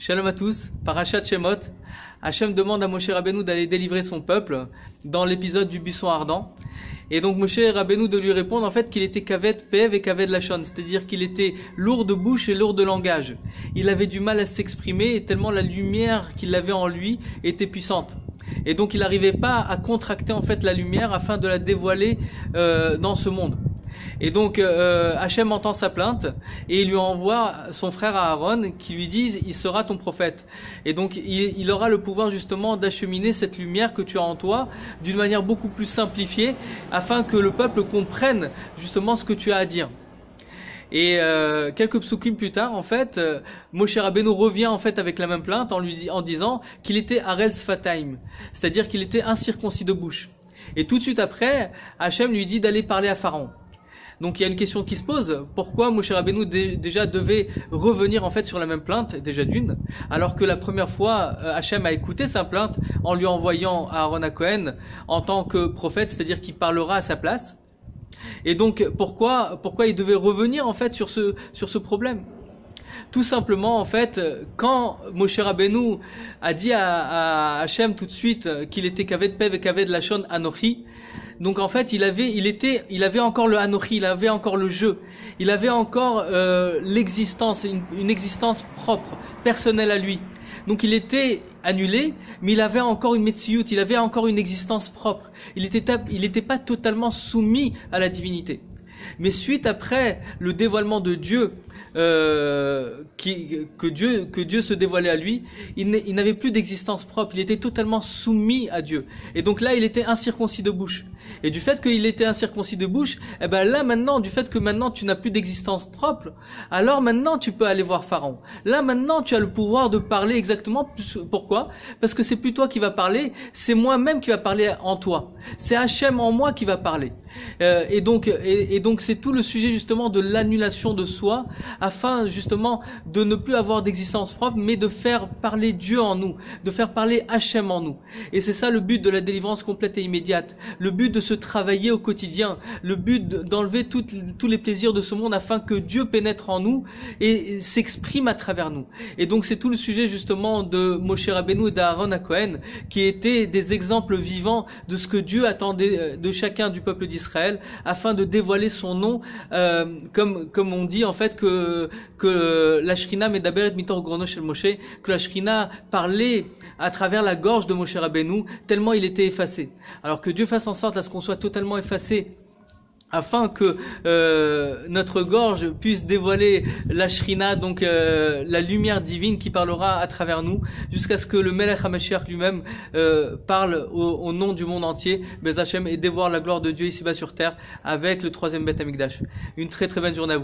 Shalom à tous, Parashat Shemot. Hachem demande à Moshe Rabbeinu d'aller délivrer son peuple dans l'épisode du buisson ardent. Et donc Moshe Rabbeinu de lui répondre en fait qu'il était Kaved Pev et Kaved Lashon, c'est-à-dire qu'il était lourd de bouche et lourd de langage. Il avait du mal à s'exprimer et tellement la lumière qu'il avait en lui était puissante. Et donc il n'arrivait pas à contracter en fait la lumière afin de la dévoiler dans ce monde. Et donc Hachem entend sa plainte et il lui envoie son frère Aaron qui lui dit il sera ton prophète. Et donc il aura le pouvoir justement d'acheminer cette lumière que tu as en toi d'une manière beaucoup plus simplifiée afin que le peuple comprenne justement ce que tu as à dire. Et quelques psukim plus tard, en fait, Moshe Rabbeinu revient en fait avec la même plainte en disant qu'il était Harel Sfataim, c'est-à-dire qu'il était incirconcis de bouche. Et tout de suite après, Hachem lui dit d'aller parler à Pharaon. Donc il y a une question qui se pose, pourquoi Moshe Rabbeinu déjà devait revenir en fait sur la même plainte, déjà d'une, alors que la première fois Hachem a écouté sa plainte en lui envoyant Aaron à Cohen en tant que prophète, c'est-à-dire qu'il parlera à sa place. Et donc pourquoi il devait revenir en fait sur ce problème? Tout simplement en fait, quand Moshe Rabbeinu a dit à Hachem tout de suite qu'il était Kaved Pev et Kaved Lashon Anochi, donc en fait il avait encore le Anochi, il avait encore le jeu, il avait encore l'existence, une existence propre, personnelle à lui. Donc il était annulé, mais il avait encore une Metsiout, il avait encore une existence propre. Il était pas totalement soumis à la divinité. Mais suite après le dévoilement de Dieu, que Dieu se dévoilait à lui, il n'avait plus d'existence propre, il était totalement soumis à Dieu. Et donc là, il était incirconcis de bouche. Et du fait qu'il était incirconcis de bouche, eh ben là maintenant, du fait que maintenant tu n'as plus d'existence propre, alors maintenant tu peux aller voir Pharaon. Là maintenant tu as le pouvoir de parler exactement. Pourquoi? Parce que c'est plus toi qui va parler, c'est moi-même qui va parler en toi. C'est Hachem en moi qui va parler. Et donc c'est tout le sujet justement de l'annulation de soi, afin justement de ne plus avoir d'existence propre, mais de faire parler Dieu en nous, de faire parler Hachem en nous. Et c'est ça le but de la délivrance complète et immédiate, le but de se travailler au quotidien, le but d'enlever tous les plaisirs de ce monde afin que Dieu pénètre en nous et s'exprime à travers nous. Et donc c'est tout le sujet justement de Moshe Rabbeinu et d'Aaron à Cohen, qui étaient des exemples vivants de ce que Dieu attendait de chacun du peuple d'Israël, afin de dévoiler son nom, comme on dit en fait que la Shrina medaberet mitor grono shel Moshe, que la Shrina parlait à travers la gorge de Moshe Rabbeinu, tellement il était effacé. Alors que Dieu fasse en sorte à ce qu'on soit totalement effacé, afin que notre gorge puisse dévoiler la Shrina, donc la lumière divine qui parlera à travers nous, jusqu'à ce que le Melech HaMashiach lui-même parle au nom du monde entier, Bez Hashem, et dévoile la gloire de Dieu ici-bas sur terre avec le troisième Beth Amikdash. Une très très bonne journée à vous.